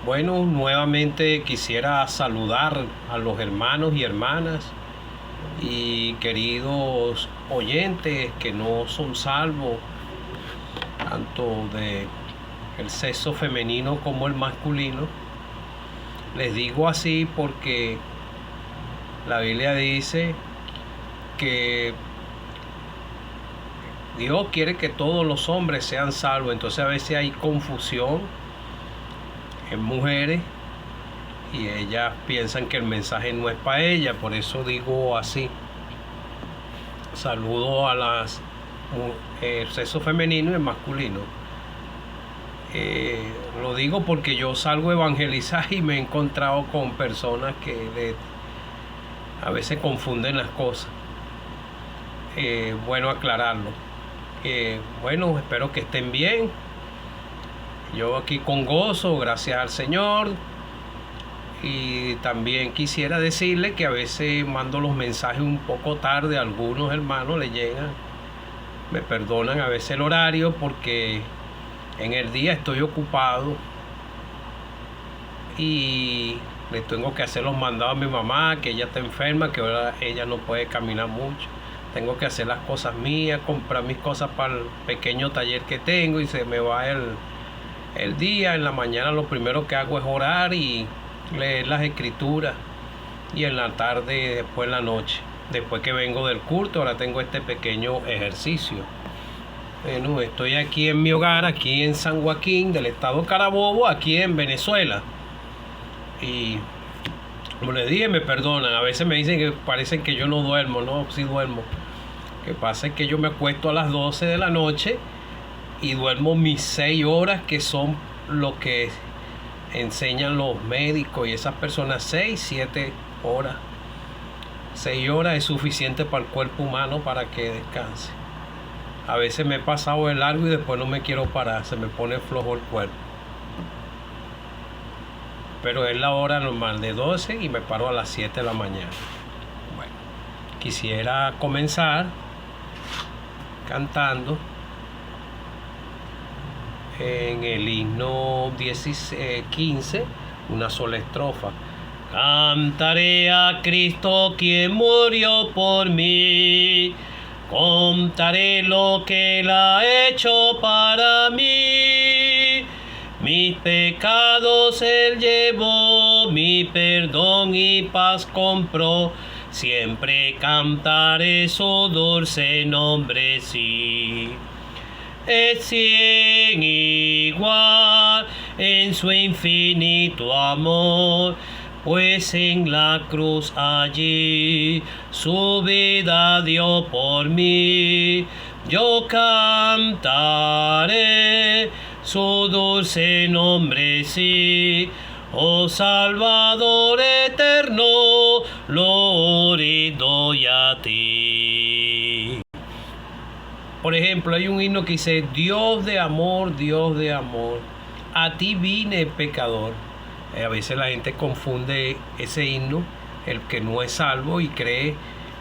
Bueno, nuevamente quisiera saludar a los hermanos y hermanas y queridos oyentes que no son salvos, tanto de el sexo femenino como el masculino. Les digo así porque la Biblia dice que Dios quiere que todos los hombres sean salvos, entonces a veces hay confusión en mujeres y ellas piensan que el mensaje no es para ellas, por eso digo así. Saludo a el sexo femenino y el masculino. Lo digo porque yo salgo a evangelizar y me he encontrado con personas que a veces confunden las cosas. Bueno aclararlo. Bueno, espero que estén bien. Yo aquí con gozo, gracias al Señor. Y también quisiera decirle que a veces mando los mensajes un poco tarde, a algunos hermanos le llegan, me perdonan a veces el horario porque en el día estoy ocupado y le tengo que hacer los mandados a mi mamá, que ella está enferma, que ahora ella no puede caminar mucho. Tengo que hacer las cosas mías, comprar mis cosas para el pequeño taller que tengo y se me va el día. En la mañana lo primero que hago es orar y leer las escrituras, y en la tarde, después en la noche, después que vengo del culto, ahora tengo este pequeño ejercicio. Bueno, estoy aquí en mi hogar, aquí en San Joaquín del estado Carabobo, aquí en Venezuela, y como les dije, me perdonan, a veces me dicen que parecen que yo no duermo. No, sí duermo. Lo que pasa es que yo me acuesto a las 12 de la noche y duermo mis 6 horas, que son lo que enseñan los médicos y esas personas. 6, 7 horas. 6 horas es suficiente para el cuerpo humano para que descanse. A veces me he pasado de largo y después no me quiero parar, se me pone flojo el cuerpo. Pero es la hora normal de 12 y me paro a las 7 de la mañana. Bueno, quisiera comenzar cantando en el himno 15, una sola estrofa. Cantaré a Cristo quien murió por mí, contaré lo que Él ha hecho para mí. Mis pecados Él llevó, mi perdón y paz compró, siempre cantaré su dulce nombre, sí. Es sin igual en su infinito amor, pues en la cruz allí su vida dio por mí. Yo cantaré su dulce nombre, sí. Oh Salvador eterno, gloria doy a ti. Por ejemplo, hay un himno que dice: Dios de amor, a ti vine pecador. A veces la gente confunde ese himno, el que no es salvo, y cree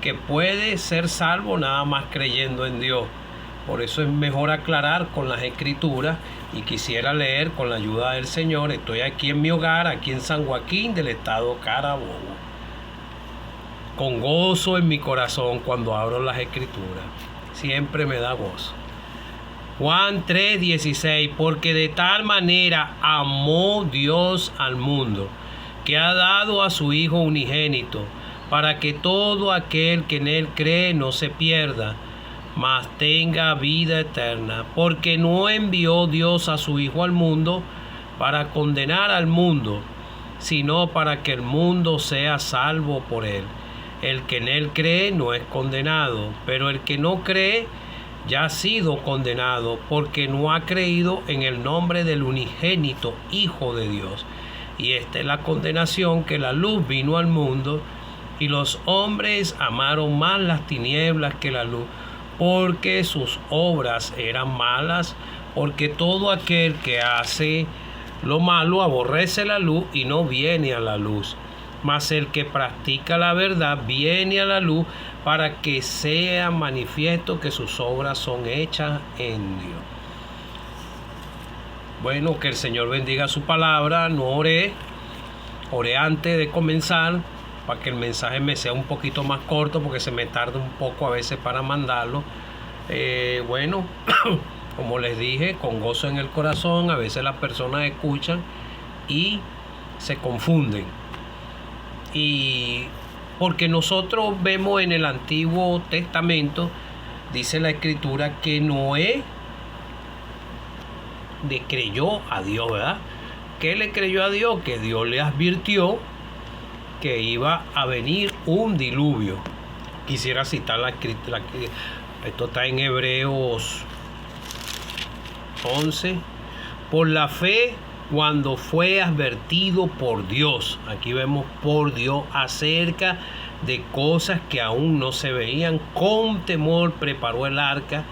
que puede ser salvo nada más creyendo en Dios. Por eso es mejor aclarar con las escrituras, y quisiera leer con la ayuda del Señor. Estoy aquí en mi hogar, aquí en San Joaquín del estado Carabobo, con gozo en mi corazón cuando abro las escrituras. Siempre me da gozo. Juan 3:16, porque de tal manera amó Dios al mundo, que ha dado a su Hijo unigénito, para que todo aquel que en Él cree no se pierda, mas tenga vida eterna. Porque no envió Dios a su Hijo al mundo para condenar al mundo, sino para que el mundo sea salvo por Él. El que en Él cree no es condenado, pero el que no cree ya ha sido condenado, porque no ha creído en el nombre del unigénito Hijo de Dios. Y esta es la condenación, que la luz vino al mundo, y los hombres amaron más las tinieblas que la luz, porque sus obras eran malas. Porque todo aquel que hace lo malo aborrece la luz y no viene a la luz. Mas el que practica la verdad viene a la luz, para que sea manifiesto que sus obras son hechas en Dios. Bueno, que el Señor bendiga su palabra. No oré antes de comenzar para que el mensaje me sea un poquito más corto, porque se me tarda un poco a veces para mandarlo. Bueno, como les dije, con gozo en el corazón, a veces las personas escuchan y se confunden. Y porque nosotros vemos en el Antiguo Testamento, dice la Escritura, que Noé le creyó a Dios, ¿verdad? ¿Qué le creyó a Dios? Que Dios le advirtió que iba a venir un diluvio. Quisiera citar la escritura. Esto está en Hebreos 11. Por la fe, cuando fue advertido por Dios, aquí vemos por Dios, acerca de cosas que aún no se veían, con temor preparó el arca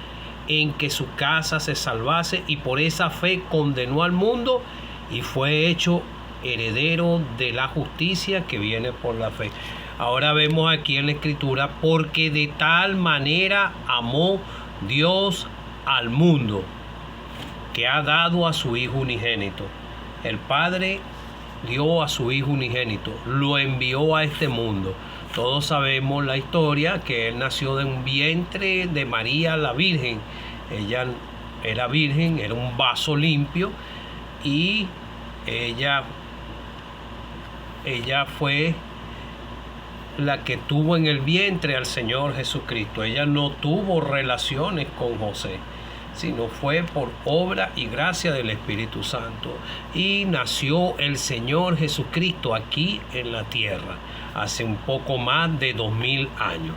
en que su casa se salvase, y por esa fe condenó al mundo y fue hecho heredero de la justicia que viene por la fe. Ahora vemos aquí en la Escritura, porque de tal manera amó Dios al mundo, que ha dado a su Hijo unigénito. El Padre dio a su Hijo unigénito, lo envió a este mundo. Todos sabemos la historia, que Él nació de un vientre de María la Virgen. Ella era virgen, era un vaso limpio, y ella fue la que tuvo en el vientre al Señor Jesucristo. Ella no tuvo relaciones con José, sino fue por obra y gracia del Espíritu Santo. Y nació el Señor Jesucristo aquí en la tierra, hace un poco más de 2000 años.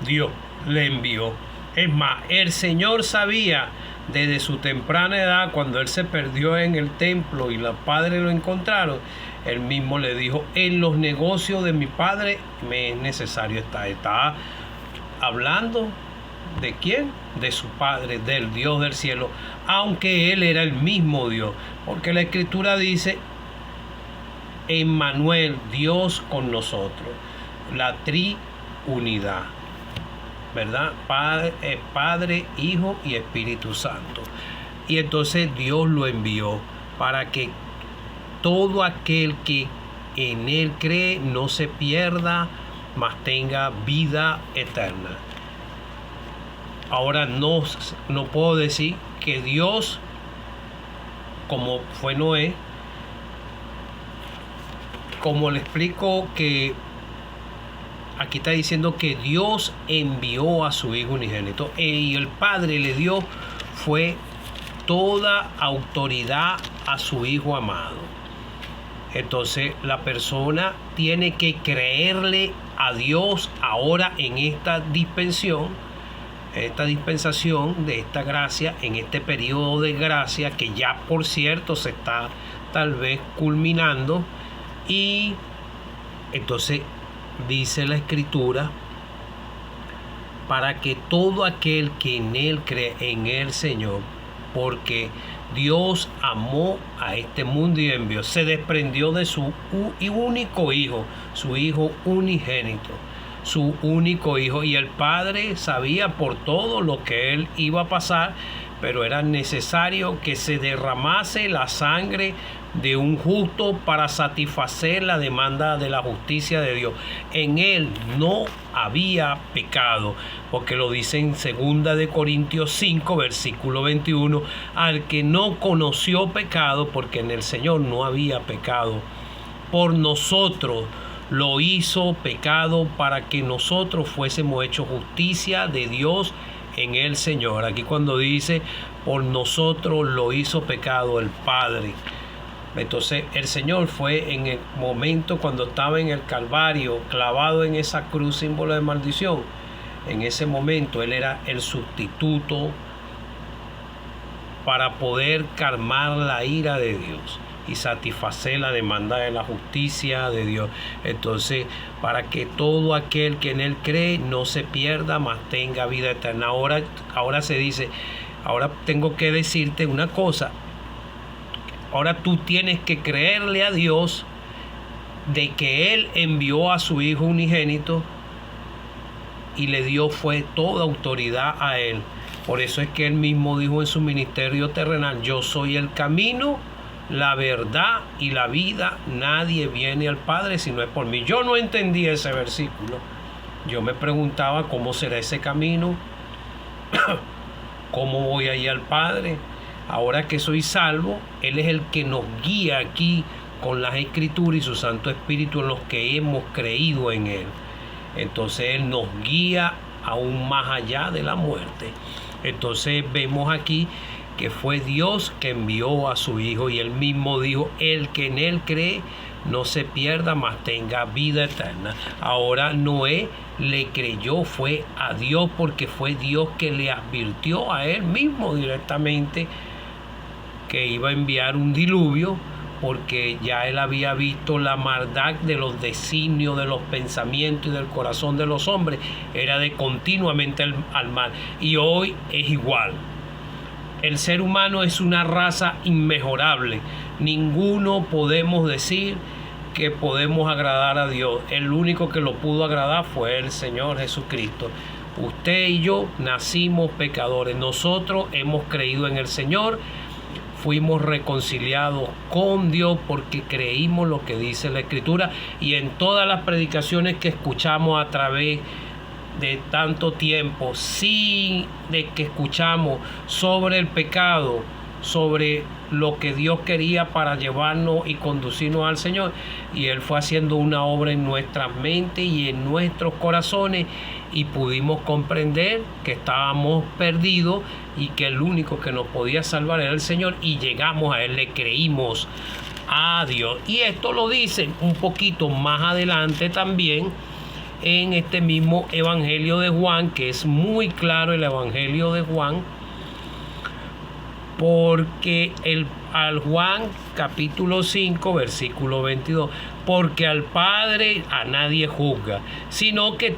Dios le envió. Es más, el Señor sabía desde su temprana edad, cuando Él se perdió en el templo y los padres lo encontraron, Él mismo le dijo: en los negocios de mi Padre me es necesario estar. Está hablando ¿de quién? De su Padre, del Dios del cielo, aunque Él era el mismo Dios, porque la Escritura dice: Emmanuel, Dios con nosotros, la triunidad, ¿verdad? Padre, Hijo y Espíritu Santo. Y entonces Dios lo envió para que todo aquel que en Él cree no se pierda, mas tenga vida eterna. Ahora no puedo decir que Dios, como fue Noé, como le explico, que aquí está diciendo que Dios envió a su Hijo unigénito, y el Padre le dio fue toda autoridad a su Hijo amado. Entonces la persona tiene que creerle a Dios ahora en esta dispensación de esta gracia, en este periodo de gracia que ya por cierto se está tal vez culminando. Y entonces dice la Escritura, para que todo aquel que en Él cree, en el Señor, porque Dios amó a este mundo y envió, se desprendió de su único Hijo, su Hijo unigénito, su único Hijo. Y el Padre sabía por todo lo que Él iba a pasar, pero era necesario que se derramase la sangre de un justo para satisfacer la demanda de la justicia de Dios. En Él no había pecado, porque lo dice en 2 de Corintios 5, versículo 21, al que no conoció pecado, porque en el Señor no había pecado, por nosotros lo hizo pecado, para que nosotros fuésemos hechos justicia de Dios en el Señor. Aquí cuando dice por nosotros lo hizo pecado, el Padre. Entonces el Señor fue en el momento cuando estaba en el Calvario, clavado en esa cruz, símbolo de maldición. En ese momento Él era el sustituto para poder calmar la ira de Dios y satisfacer la demanda de la justicia de Dios. Entonces, para que todo aquel que en Él cree no se pierda, mas tenga vida eterna. Ahora se dice, ahora tengo que decirte una cosa. Ahora tú tienes que creerle a Dios de que Él envió a su Hijo unigénito y le dio fue toda autoridad a Él Por eso es que él mismo dijo en su ministerio terrenal: yo soy el camino, la verdad y la vida. Nadie viene al Padre si no es por mí. Yo no entendía ese versículo. Yo me preguntaba cómo será ese camino, cómo voy a ir al Padre. Ahora que soy salvo, Él es el que nos guía aquí con las Escrituras y su Santo Espíritu en los que hemos creído en Él. Entonces Él nos guía aún más allá de la muerte. Entonces vemos aquí que fue Dios que envió a su Hijo, y Él mismo dijo: el que en Él cree no se pierda, mas tenga vida eterna. Ahora Noé le creyó, fue a Dios, porque fue Dios que le advirtió a él mismo directamente que iba a enviar un diluvio, porque ya él había visto la maldad de los designios, de los pensamientos y del corazón de los hombres. Era de continuamente al mal. Y hoy es igual. El ser humano es una raza inmejorable. Ninguno podemos decir que podemos agradar a Dios. El único que lo pudo agradar fue el Señor Jesucristo. Usted y yo nacimos pecadores. Nosotros hemos creído en el Señor. Fuimos reconciliados con Dios porque creímos lo que dice la Escritura. Y en todas las predicaciones que escuchamos a través de tanto tiempo, sí, de que escuchamos sobre el pecado, sobre lo que Dios quería para llevarnos y conducirnos al Señor, y Él fue haciendo una obra en nuestras mentes y en nuestros corazones, y pudimos comprender que estábamos perdidos y que el único que nos podía salvar era el Señor, y llegamos a Él, le creímos a Dios. Y esto lo dice un poquito más adelante también en este mismo Evangelio de Juan, que es muy claro el Evangelio de Juan, porque al Juan capítulo 5 versículo 22, porque al Padre a nadie juzga, sino que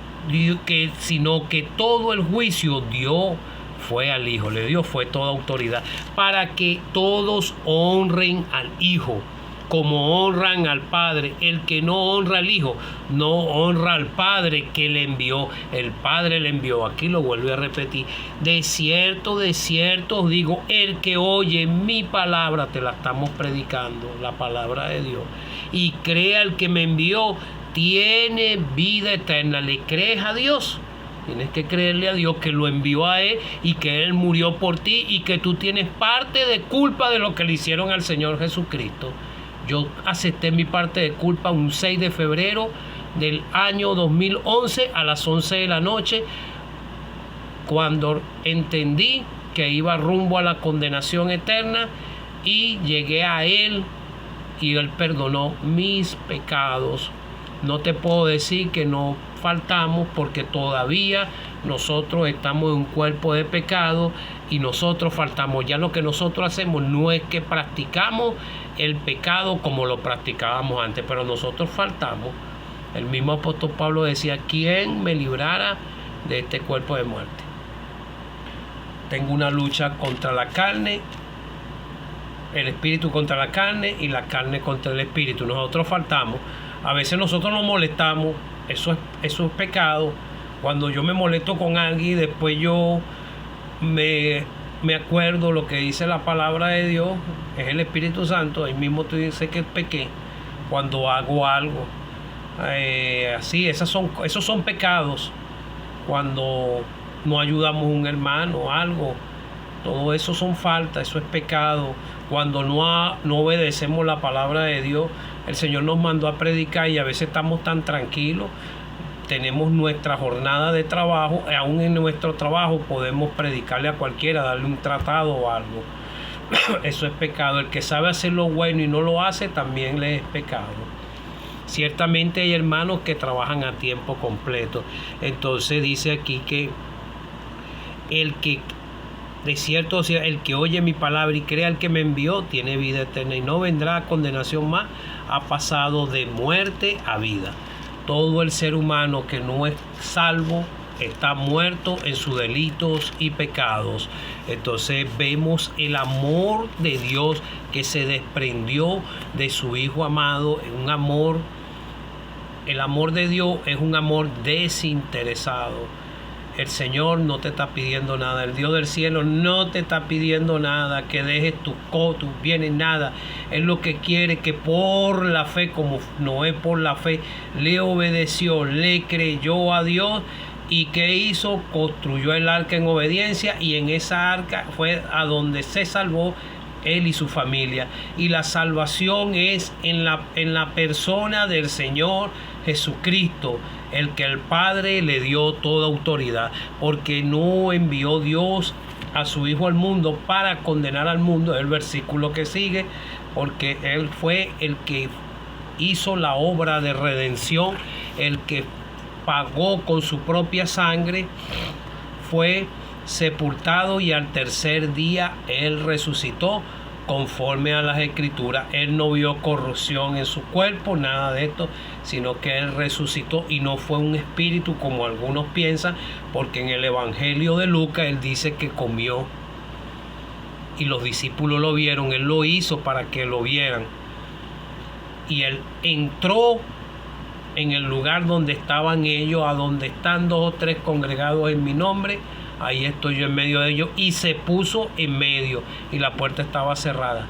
todo el juicio dio fue al Hijo, le dio fue toda autoridad, para que todos honren al Hijo como honran al Padre. El que no honra al Hijo no honra al Padre que le envió. El Padre le envió. Aquí lo vuelvo a repetir: de cierto os digo, el que oye mi palabra, te la estamos predicando, la palabra de Dios, y cree al que me envió, tiene vida eterna. ¿Le crees a Dios? Tienes que creerle a Dios que lo envió a Él y que Él murió por ti, y que tú tienes parte de culpa de lo que le hicieron al Señor Jesucristo. Yo acepté mi parte de culpa un 6 de febrero del año 2011 a las 11 de la noche, cuando entendí que iba rumbo a la condenación eterna, y llegué a Él y Él perdonó mis pecados. No te puedo decir que no faltamos, porque todavía nosotros estamos en un cuerpo de pecado y nosotros faltamos. Ya lo que nosotros hacemos no es que practicamos el pecado como lo practicábamos antes, pero nosotros faltamos. El mismo apóstol Pablo decía: ¿quién me librara de este cuerpo de muerte? Tengo una lucha contra la carne, el espíritu contra la carne y la carne contra el espíritu. Nosotros faltamos. A veces nosotros nos molestamos. Eso es pecado. Cuando yo me molesto con alguien y después yo me acuerdo lo que dice la palabra de Dios, es el Espíritu Santo, ahí mismo tú dices que pequé cuando hago algo. Así, esos son pecados. Cuando no ayudamos a un hermano o algo, todo eso son faltas, eso es pecado. Cuando no obedecemos la palabra de Dios, el Señor nos mandó a predicar y a veces estamos tan tranquilos. Tenemos nuestra jornada de trabajo, aún en nuestro trabajo podemos predicarle a cualquiera, darle un tratado o algo. Eso es pecado. El que sabe hacer lo bueno y no lo hace, también le es pecado. Ciertamente hay hermanos que trabajan a tiempo completo. Entonces dice aquí que de cierto, o sea, el que oye mi palabra y cree al que me envió, tiene vida eterna y no vendrá a condenación más, ha pasado de muerte a vida. Todo el ser humano que no es salvo está muerto en sus delitos y pecados. Entonces vemos el amor de Dios que se desprendió de su Hijo amado, un amor. El amor de Dios es un amor desinteresado. El Señor no te está pidiendo nada, el Dios del cielo no te está pidiendo nada, que dejes tus bienes, nada. Él lo que quiere que por la fe, como Noé por la fe, le obedeció, le creyó a Dios. ¿Y qué hizo? Construyó el arca en obediencia, y en esa arca fue a donde se salvó él y su familia. Y la salvación es en la persona del Señor Jesucristo, el que el Padre le dio toda autoridad, porque no envió Dios a su Hijo al mundo para condenar al mundo. El versículo que sigue, porque Él fue el que hizo la obra de redención, el que pagó con su propia sangre, fue sepultado y al tercer día Él resucitó conforme a las Escrituras. Él no vio corrupción en su cuerpo, nada de esto, sino que Él resucitó, y no fue un espíritu como algunos piensan, porque en el Evangelio de Lucas Él dice que comió y los discípulos lo vieron. Él lo hizo para que lo vieran, y Él entró en el lugar donde estaban ellos, a donde están 2 o 3 congregados en mi nombre, ahí estoy yo en medio de ellos, y se puso en medio y la puerta estaba cerrada.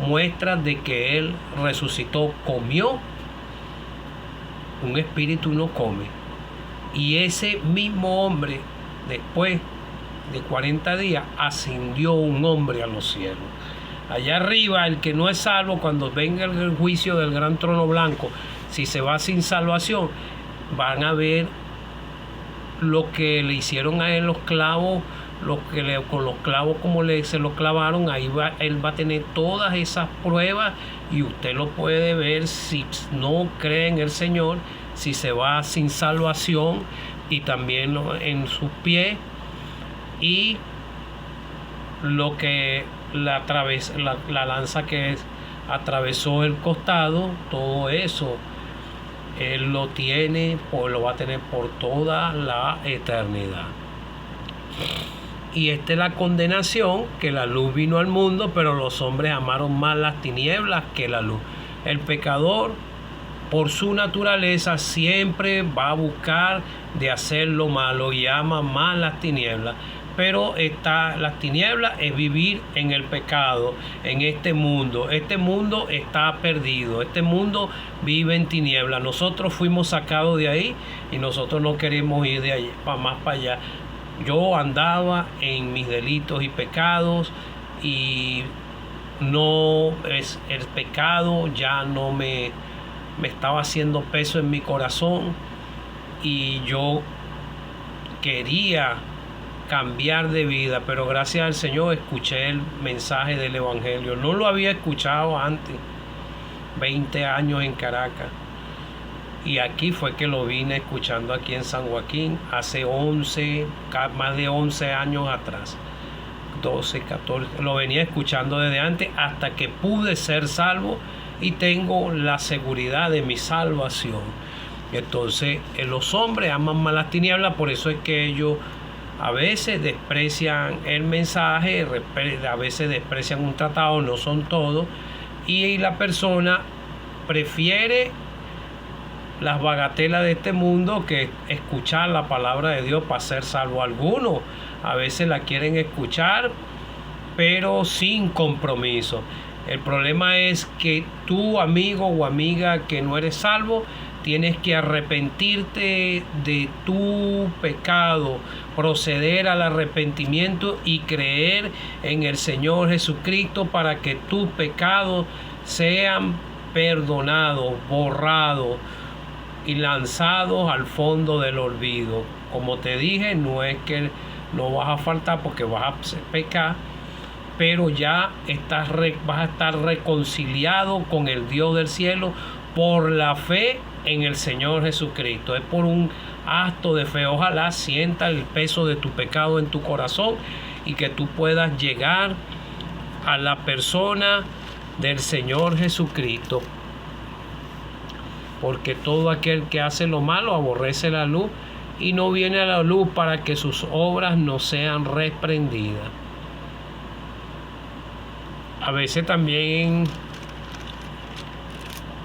Muestra de que Él resucitó. Comió. Un espíritu no come. Y ese mismo hombre, después de 40 días, ascendió un hombre a los cielos. Allá arriba, el que no es salvo, cuando venga el juicio del gran trono blanco, si se va sin salvación, van a ver lo que le hicieron a él los clavos, con los clavos como se lo clavaron. Ahí él va a tener todas esas pruebas, y usted lo puede ver si no cree en el Señor, si se va sin salvación, y también en sus pies, y lo que la lanza que atravesó el costado, todo eso Él lo tiene, lo va a tener por toda la eternidad. Y esta es la condenación, que la luz vino al mundo, pero los hombres amaron más las tinieblas que la luz. El pecador, por su naturaleza, siempre va a buscar de hacer lo malo y ama más las tinieblas. Pero las tinieblas es vivir en el pecado, en este mundo. Este mundo está perdido, este mundo vive en tinieblas. Nosotros fuimos sacados de ahí y nosotros no queremos ir de allá, más para allá. Yo andaba en mis delitos y pecados, y no es el pecado, ya no me estaba haciendo peso en mi corazón, y yo quería cambiar de vida, pero gracias al Señor escuché el mensaje del Evangelio. No lo había escuchado antes, 20 años en Caracas, y aquí fue que lo vine escuchando aquí en San Joaquín hace más de 11 años atrás, 12, 14, lo venía escuchando desde antes, hasta que pude ser salvo y tengo la seguridad de mi salvación. Entonces los hombres aman más las tinieblas, por eso es que ellos a veces desprecian el mensaje, a veces desprecian un tratado, no son todos, y la persona prefiere las bagatelas de este mundo que escuchar la palabra de Dios para ser salvo. Algunos a veces la quieren escuchar, pero sin compromiso. El problema es que tú, amigo o amiga que no eres salvo, tienes que arrepentirte de tu pecado, proceder al arrepentimiento y creer en el Señor Jesucristo para que tus pecados sean perdonados, borrados y lanzados al fondo del olvido. Como te dije, no es que no vas a faltar porque vas a pecar, pero ya vas a estar reconciliado con el Dios del cielo por la fe en el Señor Jesucristo. Es por un acto de fe. Ojalá sienta el peso de tu pecado en tu corazón y que tú puedas llegar a la persona del Señor Jesucristo. Porque todo aquel que hace lo malo aborrece la luz y no viene a la luz para que sus obras no sean reprendidas. A veces también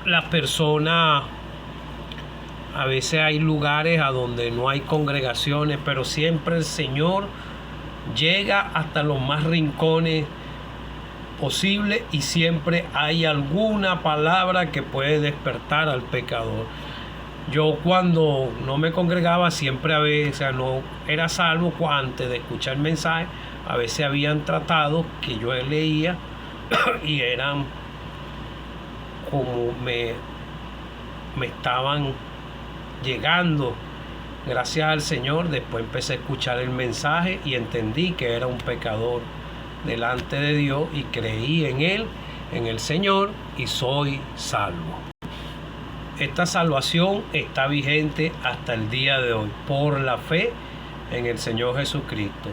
las personas A veces hay lugares a donde no hay congregaciones, pero siempre el Señor llega hasta los más rincones posible y siempre hay alguna palabra que puede despertar al pecador. Yo cuando no me congregaba siempre, a veces, o sea, no era salvo antes de escuchar el mensaje. A veces habían tratados que yo leía y eran como me estaban llegando. Gracias al Señor después empecé a escuchar el mensaje y entendí que era un pecador delante de Dios y creí en Él, en el Señor, y soy salvo. Esta salvación está vigente hasta el día de hoy por la fe en el Señor Jesucristo.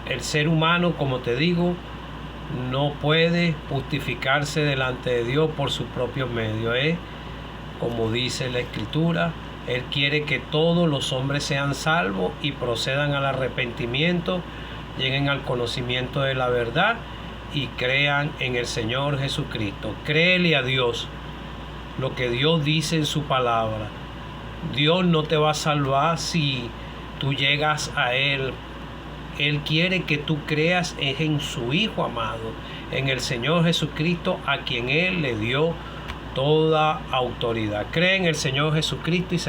El ser humano, como te digo, no puede justificarse delante de Dios por sus propios medios. Como dice la Escritura, Él quiere que todos los hombres sean salvos y procedan al arrepentimiento, lleguen al conocimiento de la verdad y crean en el Señor Jesucristo. Créele a Dios lo que Dios dice en su palabra. Dios no te va a salvar si tú llegas a Él. Él quiere que tú creas en su Hijo amado, en el Señor Jesucristo, a quien Él le dio toda autoridad. Cree en el Señor Jesucristo y será